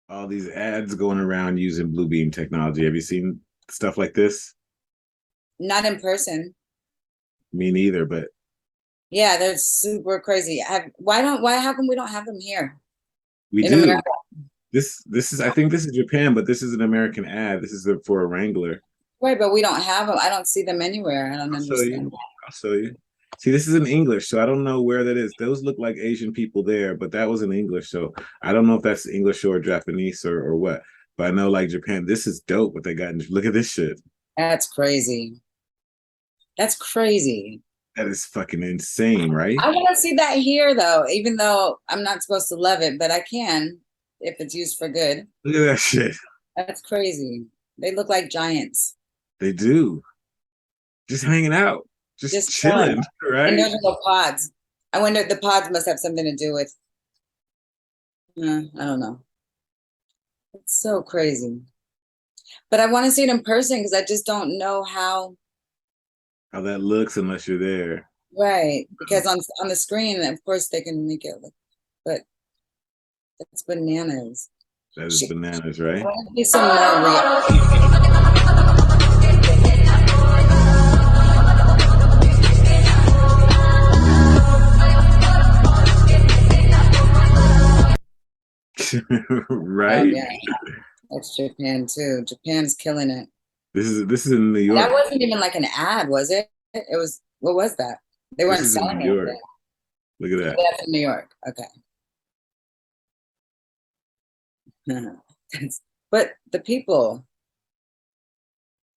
all these ads going around using blue beam technology. Have you seen stuff like this? Not in person. Me neither, but Yeah, they're super crazy. Why how come we don't have them here we in do. America? This is I think this is Japan, but this is an American ad. This is for a Wrangler. Right, but we don't have them. I don't see them anywhere. I don't I'll show you. understand. I'll show you. See, this is in English, so I don't know where that is. Those look like Asian people there, but that was in English, so I don't know if that's English or Japanese or what. But I know like Japan, this is dope what they got. Look at this shit. That's crazy. That's crazy. That is fucking insane, right? I want to see that here though, even though I'm not supposed to love it, but I can if it's used for good. Look at that shit. That's crazy. They look like giants. They do. Just hanging out, just Just chilling. chilling, And right? those little pods. I wonder if the pods must have something to do with, I don't know. It's so crazy. But I want to see it in person because I just don't know how. How that looks unless you're there. Right. Because on the screen, of course, they can make it look, but it's bananas. That is Shit. bananas, I right? want to see some more real. Oh Right? yeah, that's Japan too. Japan's killing it. This is in New That York. wasn't even like an ad, was it? It was, what was that? They This weren't is in New selling York. anything. Look at Oh, that. that's in New York. Okay. But the people,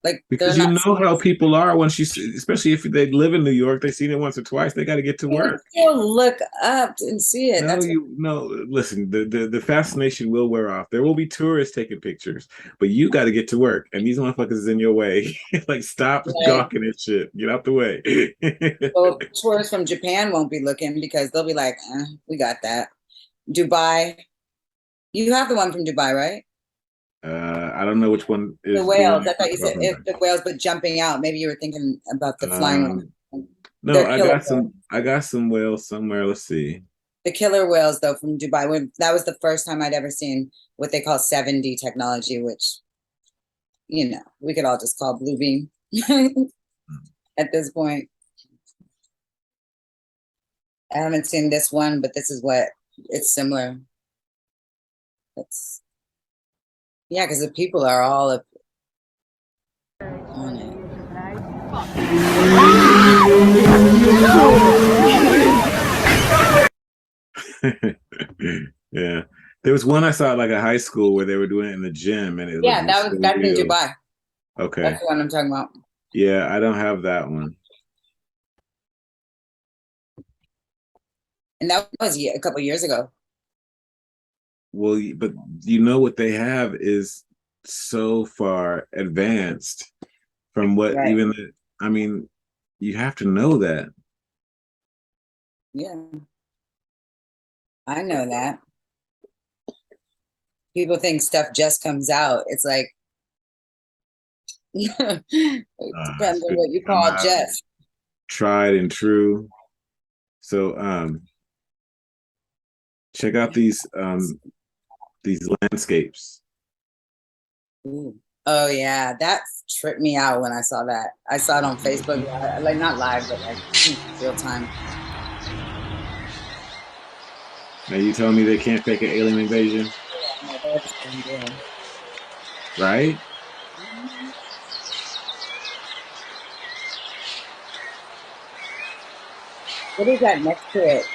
like, they're Because you not, know how people are once especially if they live in New York, they've seen it once or twice, they got to get to you would work. still look up and see it. No, That's you no. Listen, the fascination will wear off. There will be tourists taking pictures, but you got to get to work, and these motherfuckers is in your way. Like, stop like, gawking at shit. Get out the way. well, tourists from Japan won't be looking because they'll be like, we got that. Dubai, you have the one from Dubai, right? I don't know which one The is the one whales. you're I thought you talking about said from if there. the whales, but jumping out. Maybe you were thinking about the flying Um, one. no, They're killer. I got some whales somewhere. Let's see. The killer whales, though, from Dubai. That was the first time I'd ever seen what they call 7D technology, which, we could all just call blue beam at this point. I haven't seen this one, but this is what it's similar. It's yeah, because the people are all up on it. Yeah. There was one I saw at like a high school where they were doing it in the gym and it Yeah, was so that's in real. Dubai. Okay. That's the one I'm talking about. Yeah, I don't have that one. And that was a couple years ago. Well, but you know what they have is so far advanced from what Right. even I mean, you have to know that. Yeah, I know that. People think stuff just comes out. It's like it It's depends on been what you come call out, just. tried and true. So check out these landscapes. Ooh. Oh yeah, that tripped me out when I saw that. I saw it on Facebook, like not live, but like real time. Now you tell me they can't fake an alien invasion, Yeah, no, that's unreal. right? What is that next to it?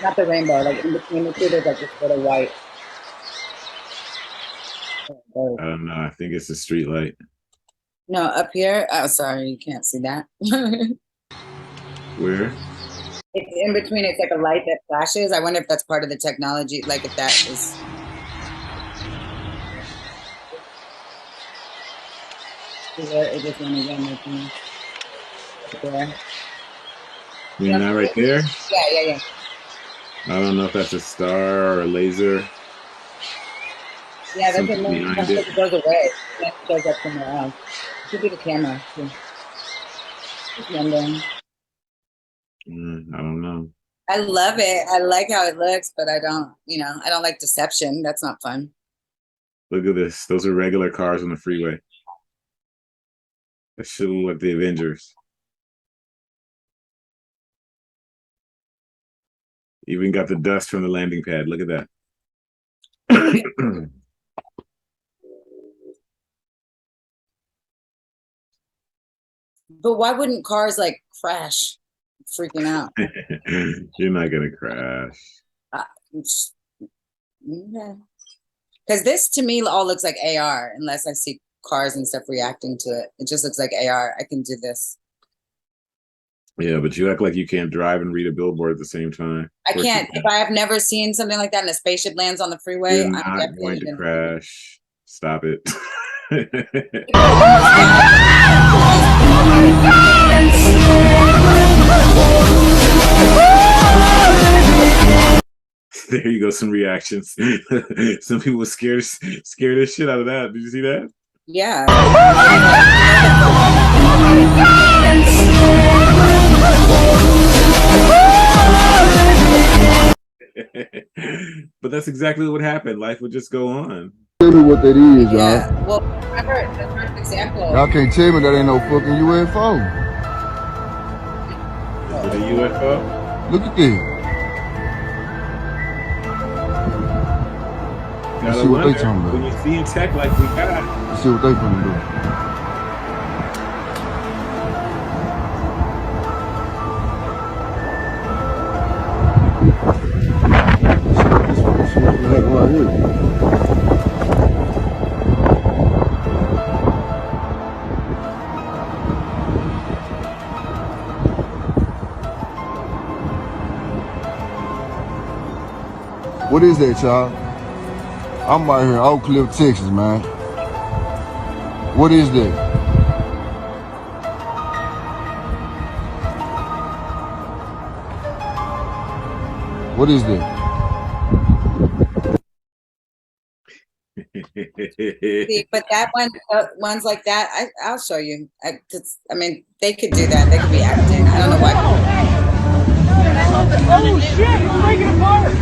Not the rainbow, like in between the two, there's like this little white. I don't know. I think it's a street light. No, up here. Oh, sorry, you can't see that. Where? It's in between. It's like a light that flashes. I wonder if that's part of the technology. Like if that is. It just went again. Right there. I You mean, don't not see right it? there. Yeah, yeah, yeah. I don't know if that's a star or a laser, Yeah, that's what something moves. behind Sometimes it. it goes away. Then it shows up somewhere else. It could be the camera too. Just wondering. I don't know. I love it. I like how it looks, but I don't, I don't like deception. That's not fun. Look at this. Those are regular cars on the freeway. That should look like the Avengers. Even got the dust from the landing pad. Look at that. But why wouldn't cars like crash? Freaking out. You're not gonna crash. Yeah. Because this to me all looks like AR, unless I see cars and stuff reacting to it. It just looks like AR. I can do this. Yeah, but you act like you can't drive and read a billboard at the same time. I can't. If I have never seen something like that and a spaceship lands on the freeway, You're I'm not going definitely to crash. Stop it. There you go. Some reactions. Some people were scared the shit out of that. Did you see that? Yeah. But that's exactly what happened. Life would just go on. Tell me what that is, y'all. Yeah. Well, remember the first example. Y'all can't tell me that ain't no fucking UFO. Is it a UFO? Look at this. Let's see what they talking about. When you see in tech like we got. Let's see what they gonna do. Right here. What is that, y'all? I'm right here in Oak Cliff, Texas, man. What is that? What is that? See, but that one, ones like that, I'll show you. I mean, they could do that. They could be acting. I don't know why. Oh shit! It's breaking apart.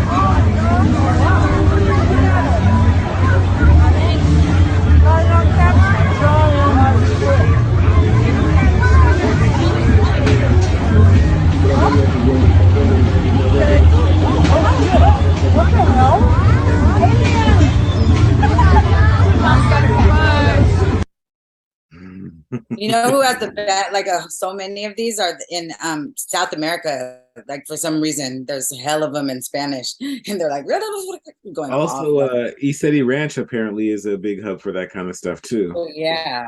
What the hell? You know who has the best? Like so many of these are in South America. Like for some reason, there's hell of them in Spanish, and they're like going Also, off. City Ranch apparently is a big hub for that kind of stuff too. Oh, yeah.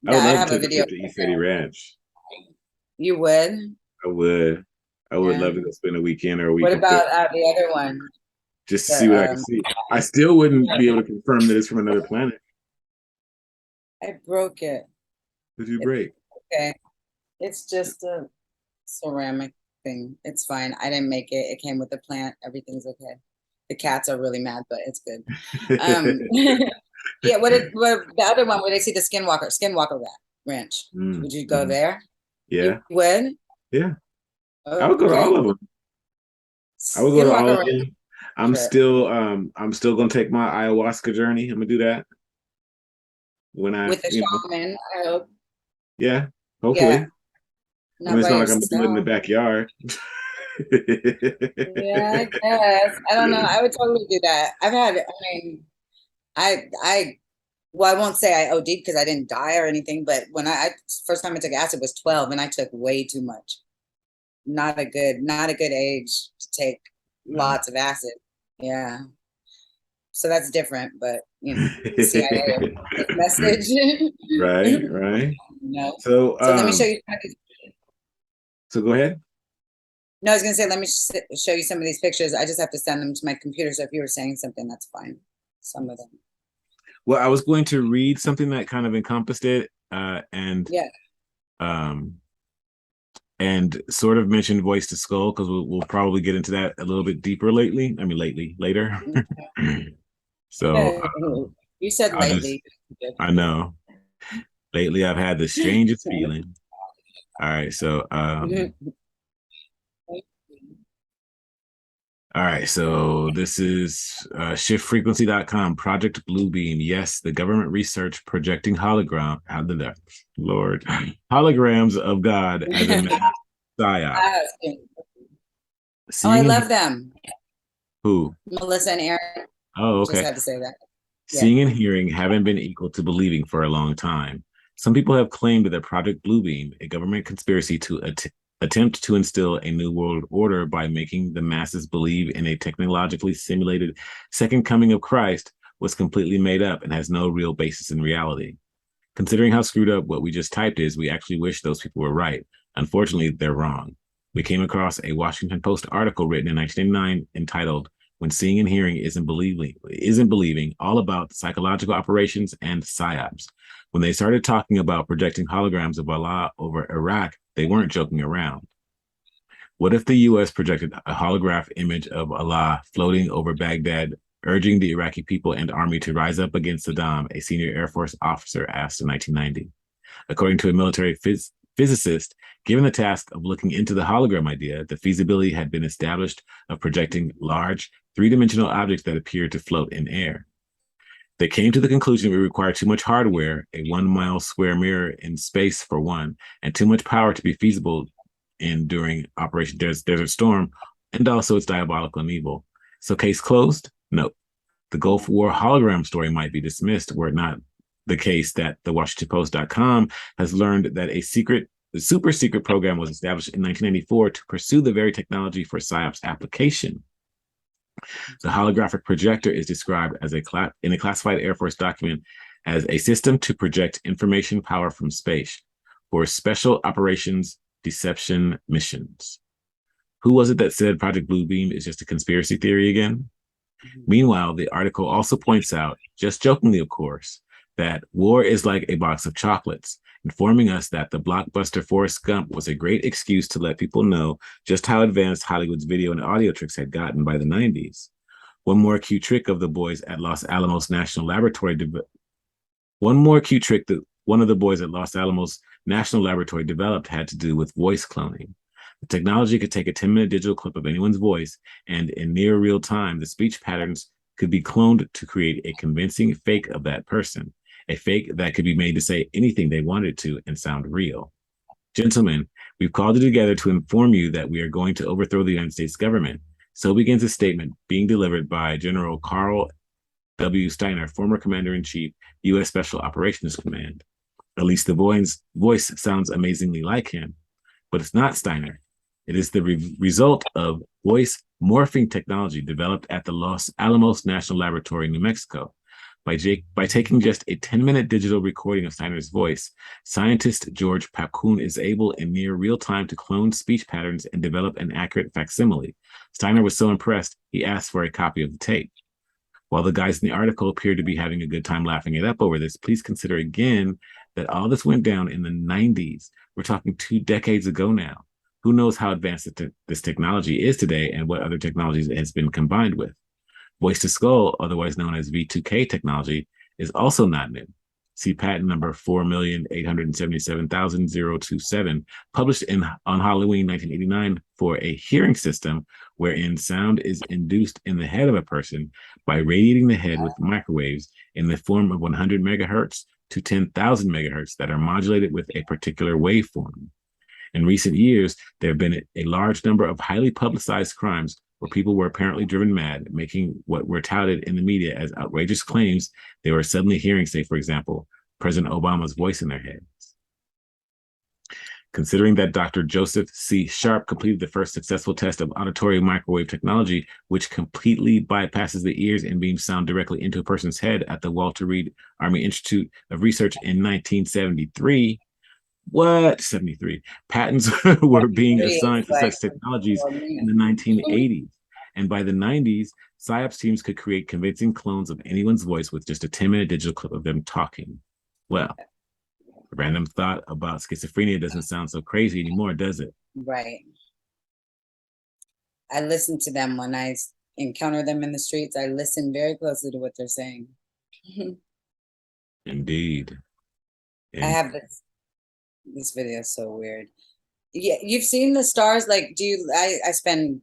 I would I love have to a video. to City Ranch. You would? I would. I would Yeah. love to go spend a weekend or a week. What about the other one? Just to see what I can see. I still wouldn't be able to confirm that it's from another planet. I broke it. Did you break? Okay. It's just a ceramic thing. It's fine. I didn't make it. It came with the plant. Everything's okay. The cats are really mad, but it's good. Yeah, what the other one where they see the Skinwalker Ranch? Would you go there? Yeah. You would? Yeah. Okay. I would go to all of them. I would go to all of them. I'm still gonna take my ayahuasca journey. I'm gonna do that. With the shaman, I hope. Yeah, hopefully. Yeah. I mean, it's not like I'm doing it in the backyard. Yeah, I guess. I don't know. I would totally do that. Well, I won't say I OD'd because I didn't die or anything, but when I first time I took acid was 12 and I took way too much. Not a good age to take lots of acid. Yeah. So that's different, but CIA message. Right. No. So let me show you. So go ahead. No, I was gonna say, let me show you some of these pictures. I just have to send them to my computer. So if you were saying something, that's fine. Some of them. Well, I was going to read something that kind of encompassed it, and sort of mentioned voice to skull because we'll probably get into that a little bit deeper later. So you said lately. I know. Lately, I've had the strangest feeling. All right, so All right, so this is shiftfrequency.com, Project Bluebeam. Yes, the government research projecting how did that? Lord, holograms of God as a mass psyop. Oh, I Seeing and love them. who? Melissa and Aaron. Oh, Just okay. had to say that. Yeah. Seeing and hearing haven't been equal to believing for a long time. Some people have claimed that Project Bluebeam, a government conspiracy to attempt to instill a new world order by making the masses believe in a technologically simulated second coming of Christ, was completely made up and has no real basis in reality. Considering how screwed up what we just typed is, we actually wish those people were right. Unfortunately, they're wrong. We came across a Washington Post article written in 1989 entitled "When Seeing and Hearing Isn't Believing," all about psychological operations and psyops. When they started talking about projecting holograms of Allah over Iraq, they weren't joking around. What if the US projected a holograph image of Allah floating over Baghdad, urging the Iraqi people and army to rise up against Saddam, a senior Air Force officer asked in 1990? According to a military physicist, given the task of looking into the hologram idea, the feasibility had been established of projecting large, three-dimensional objects that appeared to float in air. They came to the conclusion it would require too much hardware, a 1 mile square mirror in space for one, and too much power to be feasible in during Operation Desert Storm, and also it's diabolical and evil. So case closed? No. The Gulf War hologram story might be dismissed were it not the case that the WashingtonPost.com has learned that the super secret program was established in 1994 to pursue the very technology for PSYOP's application. The holographic projector is described as in a classified Air Force document as a system to project information power from space for special operations deception missions. Who was it that said Project Bluebeam is just a conspiracy theory again? Meanwhile, the article also points out, just jokingly of course, that war is like a box of chocolates, informing us that the blockbuster Forrest Gump was a great excuse to let people know just how advanced Hollywood's video and audio tricks had gotten by the 90s. One more cute trick of the boys at Los Alamos National Laboratory one more cute trick that one of the boys at Los Alamos National Laboratory developed had to do with voice cloning. The technology could take a 10-minute digital clip of anyone's voice, and in near real time, the speech patterns could be cloned to create a convincing fake of that person, a fake that could be made to say anything they wanted to and sound real. Gentlemen, we've called you together to inform you that we are going to overthrow the United States government. So begins a statement being delivered by General Carl W. Steiner, former Commander-in-Chief, U.S. Special Operations Command. At least the voice sounds amazingly like him, but it's not Steiner. It is the result of voice morphing technology developed at the Los Alamos National Laboratory, New Mexico. By taking just a 10-minute digital recording of Steiner's voice, scientist George Papkun is able in near real time to clone speech patterns and develop an accurate facsimile. Steiner was so impressed, he asked for a copy of the tape. While the guys in the article appear to be having a good time laughing it up over this, please consider again that all this went down in the 90s. We're talking 2 decades ago now. Who knows how advanced this technology is today and what other technologies it has been combined with. Voice to skull, otherwise known as V2K technology, is also not new. See patent number 4,877,027, published on Halloween 1989 for a hearing system wherein sound is induced in the head of a person by radiating the head with microwaves in the form of 100 megahertz to 10,000 megahertz that are modulated with a particular waveform. In recent years, there have been a large number of highly publicized crimes where people were apparently driven mad, making what were touted in the media as outrageous claims they were suddenly hearing, say, for example, President Obama's voice in their heads. Considering that Dr. Joseph C. Sharp completed the first successful test of auditory microwave technology, which completely bypasses the ears and beams sound directly into a person's head at the Walter Reed Army Institute of Research in 1973, what? 73. Patents were being assigned to such technologies in the 1980s. And by the 90s, PSYOPs teams could create convincing clones of anyone's voice with just a 10-minute digital clip of them talking. Well, a random thought about schizophrenia doesn't sound so crazy anymore, does it? Right. I listen to them when I encounter them in the streets. I listen very closely to what they're saying. Indeed. I have this video is so weird. Yeah, you've seen the stars. Like, do you? I spend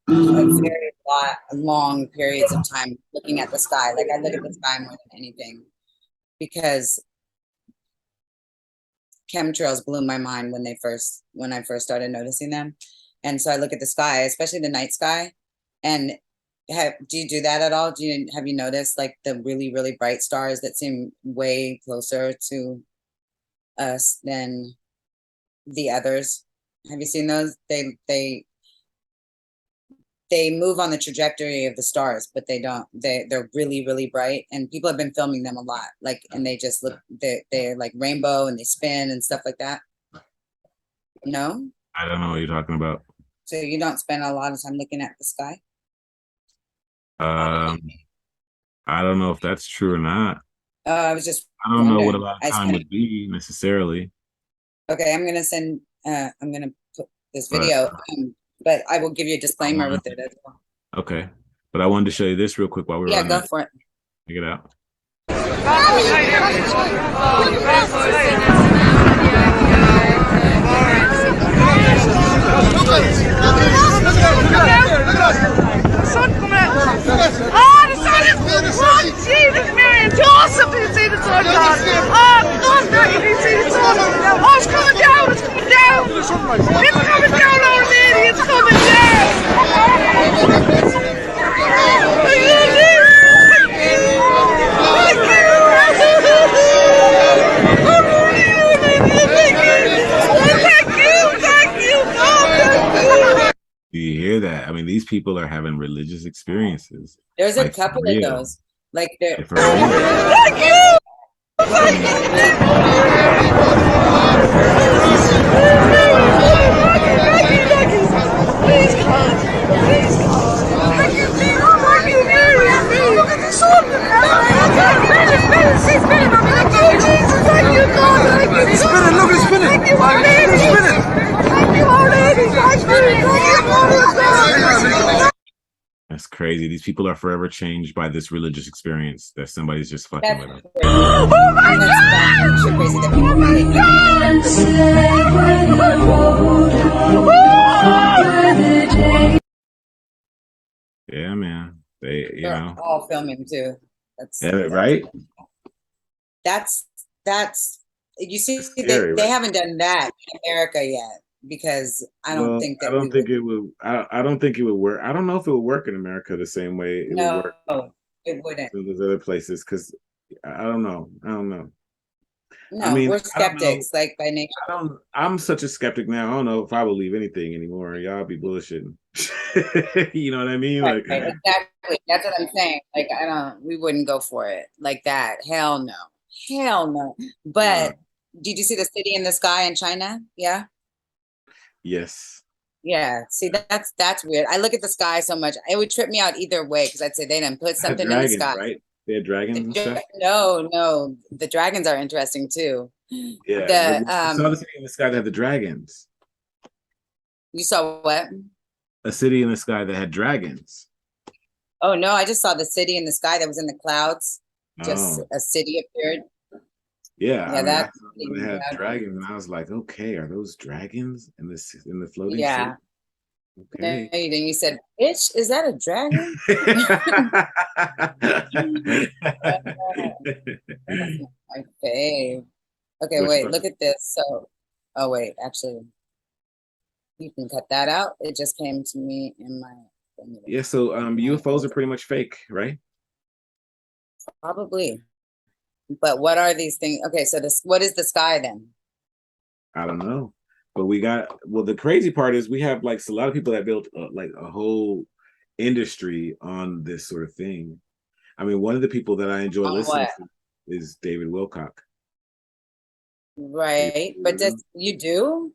very long periods of time looking at the sky. Like I look at the sky more than anything because chemtrails blew my mind when I first started noticing them. And so I look at the sky, especially the night sky. And do you do that at all? Have you noticed like the really, really bright stars that seem way closer to us than the others? Have you seen those? They move on the trajectory of the stars, but they're really, really bright, and people have been filming them a lot. Like, and they just look, they're like rainbow and they spin and stuff like that. No? I don't know what you're talking about. So you don't spend a lot of time looking at the sky? I don't know if that's true or not. I was just I don't know what a wondering. lot of time would be necessarily. Okay, I'm gonna put this video, but I will give you a disclaimer with it as well. Okay, but I wanted to show you this real quick while we were on Yeah, go that. for it. Check it out. Sun coming out. Oh, the sun is oh, Jesus, man. It's awesome to see the sun, God. Oh, God, now you can see the sun. Oh, it's coming down. It's coming down. It's coming down, old lady. It's coming down. Do you hear that? I mean, these people are having religious experiences. There's Like, a couple for of real. those. Like there. For real. Thank you. Thank you. Please, God. Please, God. Thank you, man. Thank you, man. Look at the sun. It's spinning. Oh, Jesus. Thank you, God. Thank you. It's spinning, look, it's spinning. Thank you, our lady. It's spinning. Thank you, our lady. Thank you. That's crazy. These people are forever changed by this religious experience that somebody's just fucking That's with them. crazy. And that's actually crazy that people Yeah, man. they're all filming too. Right? That's you see Scary, they right? haven't done that in America yet because I don't think that I don't think it would. I don't think it would work. I don't know if it would work in America the same way it would work it wouldn't. in those other places. Because I don't know. No, I mean, we're I don't know. skeptics like by nature. I'm such a skeptic now. I don't know if I believe anything anymore. Y'all be bullshitting. You know what I mean? Right, Like, right, exactly. That's what I'm saying. Like we wouldn't go for it like that. Hell no. But did you see the city in the sky in China? Yeah. yes. Yeah. See, that's weird. I look at the sky so much. It would trip me out either way because I'd say they didn't put something in the sky. Right? They had dragons and stuff. No. The dragons are interesting too. Yeah. I saw the city in the sky that had the dragons. You saw what? A city in the sky that had dragons. Oh no, I just saw the city in the sky that was in the clouds. Just a city appeared. Yeah, Yeah, I mean, they had dragons, and I was like, okay, are those dragons in the floating Yeah. city? Okay. No, you didn't. You said, "Bitch, is that a dragon?" My fave. Okay, wait, look at this. So, oh wait, actually, you can cut that out. It just came to me in my. Yeah, so UFOs are pretty much fake, right? Probably. But what are these things? Okay, so what is the sky then? I don't know. But the crazy part is we have like a lot of people that built like a whole industry on this sort of thing. I mean, one of the people that I enjoy listening to is David Wilcock. Right, but you do?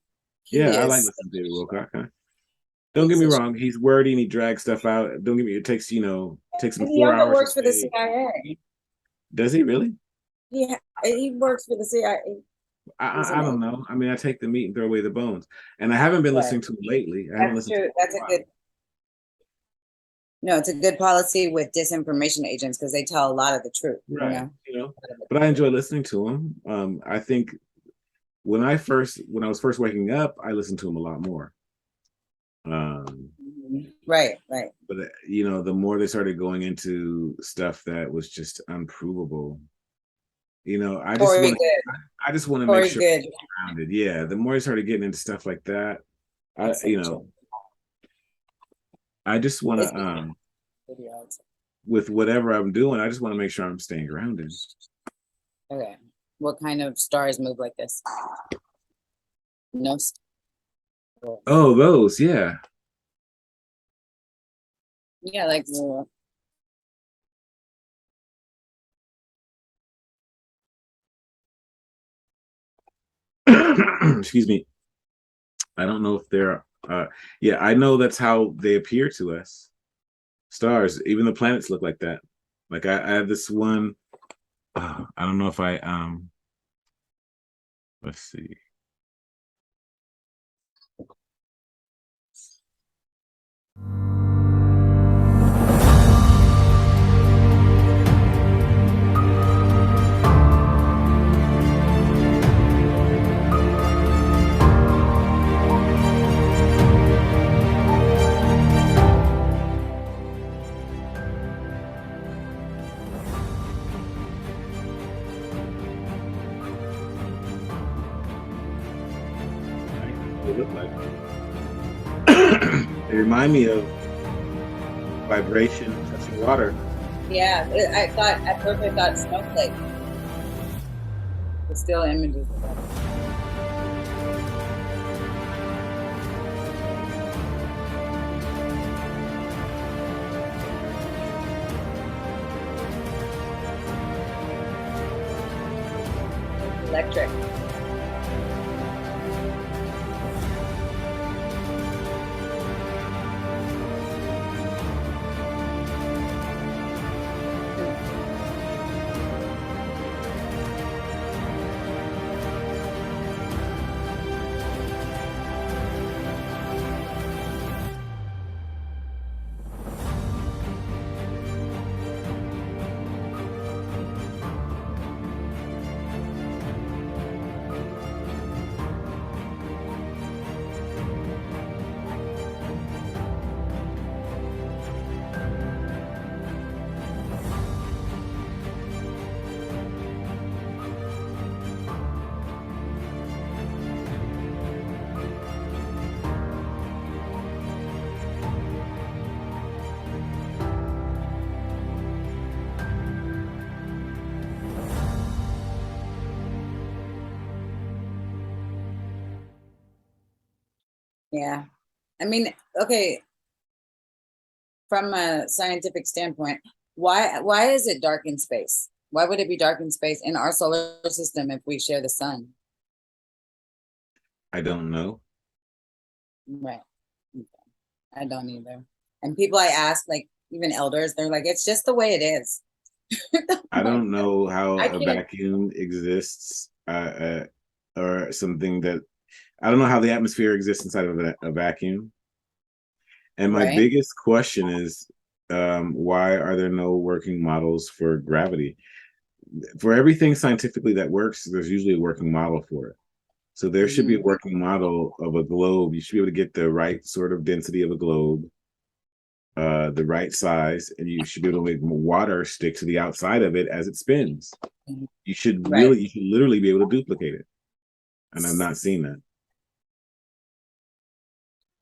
I like listening to David Wilcock. Huh? Don't get me wrong, he's wordy and he drags stuff out. Don't get me, it takes him 4 hours. He works for the CIA. Does he really? Yeah, he works for the CIA. I don't know. I mean, I take the meat and throw away the bones. And I haven't been listening to him lately. That's true. That's a good. No, it's a good policy with disinformation agents because they tell a lot of the truth. Right. But I enjoy listening to him. I think when I was first waking up, I listened to him a lot more. Right, right. But you know, the more they started going into stuff that was just unprovable, you know, Corey Good. I just want to make Corey sure Good. I'm grounded. Yeah, the more I started getting into stuff like that, you know, I just want It's to with whatever I'm doing, I just want to make sure I'm staying grounded. okay. What kind of stars move like this? No. Oh, those, yeah. Yeah, like Excuse me. I don't know if they're yeah, I know that's how they appear to us. Stars, even the planets look like that. Like I have this one, I don't know if I let's see. They look like. They remind me of vibration touching water. yeah, I thought at first I thought snowflake. But still images of that. Electric. Yeah. I mean, okay, from a scientific standpoint, why is it dark in space? Why would it be dark in space in our solar system if we share the sun? I don't know. Right. Okay. I don't either. And people I ask, like even elders, they're like, it's just the way it is. I don't know how I a can't. vacuum exists, or something that I don't know how the atmosphere exists inside of a vacuum. And my Right. biggest question is, why are there no working models for gravity? For everything scientifically that works, there's usually a working model for it. So there should be a working model of a globe. You should be able to get the right sort of density of a globe, the right size, and you should be able to make water stick to the outside of it as it spins. You should Right. you should literally be able to duplicate it. And I've not seen that.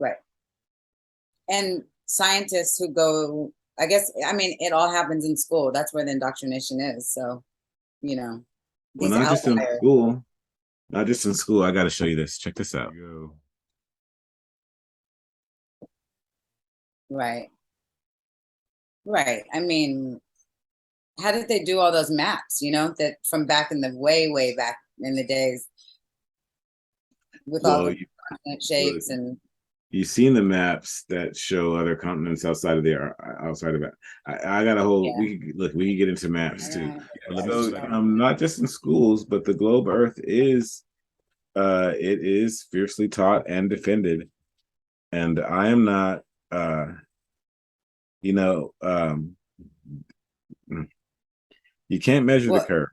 Right. And scientists who go, I guess, I mean, it all happens in school. That's where the indoctrination is. So, you know, Well, these not just in outliers. school. Not just in school. I got to show you this. Check this out. Right. Right. I mean, how did they do all those maps, you know, that from back in the way back in the days with all Well, the continent shapes and you've seen the maps that show other continents outside of there, outside of it. I got a whole. yeah. We could, look. We could get into maps too. Yeah. So, not just in schools, but the globe Earth is, it is fiercely taught and defended. And I am not, you know, you can't measure the Well, curve.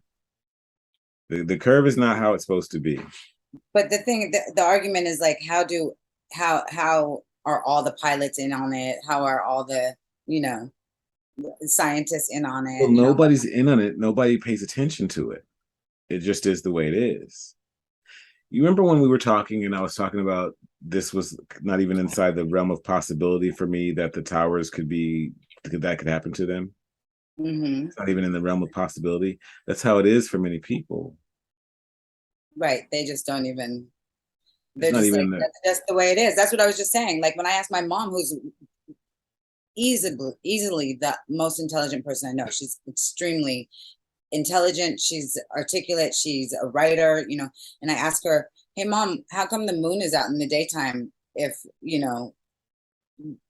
The curve is not how it's supposed to be. but the thing, the argument is like, how are all the pilots in on it? How are all the, you know, scientists in on it? Well, nobody's in on it. Nobody pays attention to it. It just is the way it is. You remember when we were talking and I was talking about this was not even inside the realm of possibility for me that the towers could happen to them? Mm-hmm. It's not even in the realm of possibility. That's how it is for many people. Right. They just don't even, they're It's not just even like, that's the way it is. That's what I was just saying. Like when I asked my mom, who's easily the most intelligent person I know, she's extremely intelligent, she's articulate, she's a writer, you know, and I asked her, hey mom, how come the moon is out in the daytime? If, you know,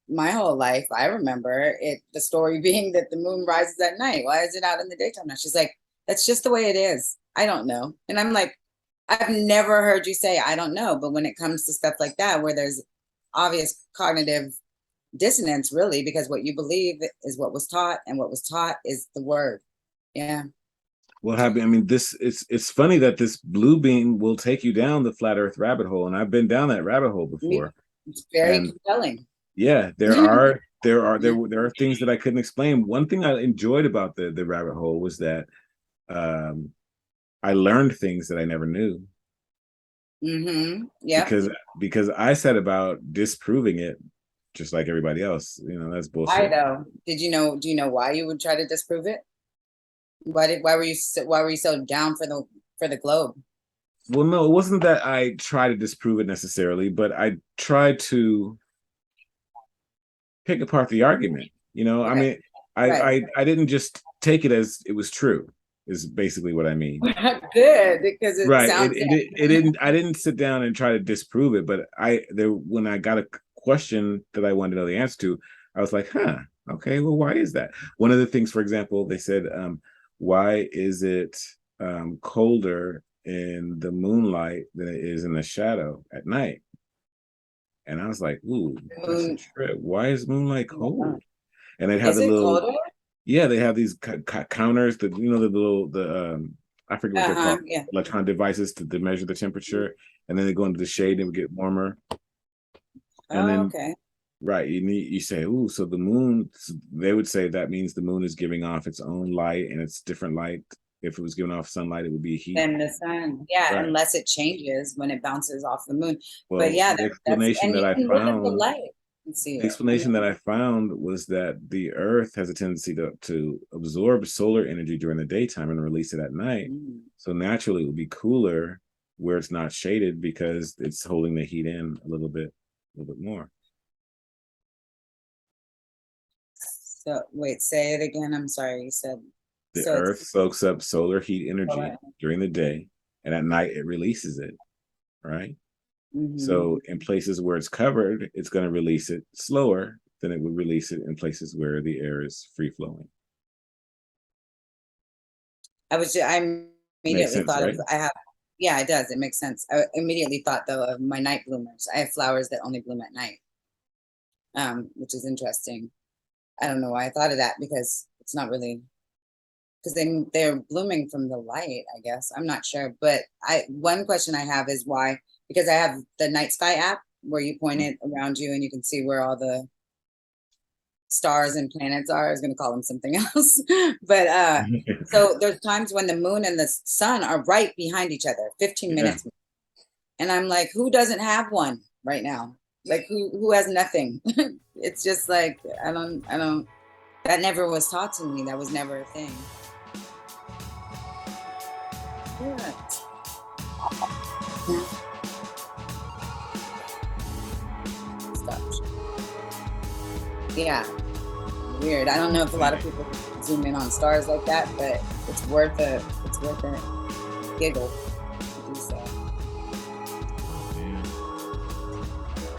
my whole life I remember it, the story being that the moon rises at night. Why is it out in the daytime now? She's like, that's just the way it is. I don't know. And I'm like, I've never heard you say I don't know. But when it comes to stuff like that, where there's obvious cognitive dissonance, really, because what you believe is what was taught, and what was taught is the word. Yeah. What happened? I mean, it's funny that this blue beam will take you down the flat earth rabbit hole. And I've been down that rabbit hole before. It's very and compelling. yeah, there are things that I couldn't explain. One thing I enjoyed about the rabbit hole was that I learned things that I never knew. Mm-hmm. Yeah. Because I set about disproving it, just like everybody else. You know, that's bullshit. Why though? Do you know why you would try to disprove it? Why were you so down for the globe? Well, no, it wasn't that I tried to disprove it necessarily, but I tried to pick apart the argument. You know, Right. I mean, Right. I didn't just take it as it was true, is basically what I mean. Good, because it Right. sounds I didn't sit down and try to disprove it, but when I got a question that I wanted to know the answer to, I was like, huh, okay, well, why is that? One of the things, for example, they said, why is it colder in the moonlight than it is in the shadow at night? And I was like, ooh, that's a trip. Why is moonlight cold? And they'd have Is the it little, colder? yeah, they have these counters that, you know, I forget what they're called, Yeah. electron devices to measure the temperature. And then they go into the shade and it would get warmer. And then, Okay. right, you say, ooh, so the moon, they would say that means the moon is giving off its own light, and it's different light. If it was giving off sunlight, it would be heat. Then the sun, yeah, Right. unless it changes when it bounces off the moon. Well, But yeah, the that's explanation and that you I can look at the found, light and see the it. explanation that I found was that the Earth has a tendency to absorb solar energy during the daytime and release it at night. Mm. So naturally, it would be cooler where it's not shaded because it's holding the heat in a little bit more. So wait, say it again. I'm sorry. You said The so Earth soaks up solar heat energy Solar. during the day, and at night it releases it, right? Mhm. So in places where it's covered, it's going to release it slower than it would release it in places where the air is free flowing. I immediately sense, thought right? of yeah, it does. It makes sense. I immediately thought though of my night bloomers. I have flowers that only bloom at night. Which is interesting. I don't know why I thought of that, because it's not really, because they're blooming from the light, I guess. I'm not sure. But one question I have is why, because I have the Night Sky app where you point it around you and you can see where all the stars and planets are. I was going to call them something else. But so there's times when the moon and the sun are right behind each other, 15 minutes. And I'm like, who doesn't have one right now? Like who has nothing? It's just like, I don't, that never was taught to me. That was never a thing. Stop. Yeah. Weird. I don't know if a lot of people zoom in on stars like that, but it's worth a giggle to do so.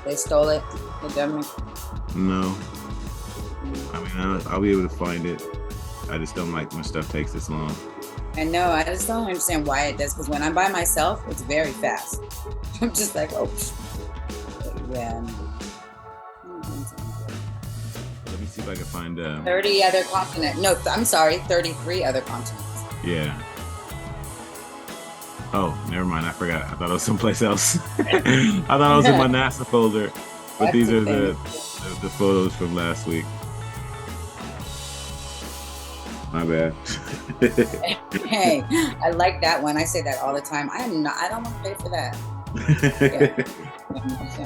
They stole it, the government. No. I mean, I'll be able to find it. I just don't like when stuff takes this long. I know. I just don't understand why it does. Because when I'm by myself, it's very fast. I'm just like, oh, yeah. Let me see if I can find 30 other continents. No, I'm sorry, 33 other continents. Yeah. Oh, never mind. I forgot. I thought it was someplace else. I thought it was in my NASA folder. But these That's are the the photos from last week. My bad. Hey, I like that one. I say that all the time. I don't want to pay for that. Yeah. So,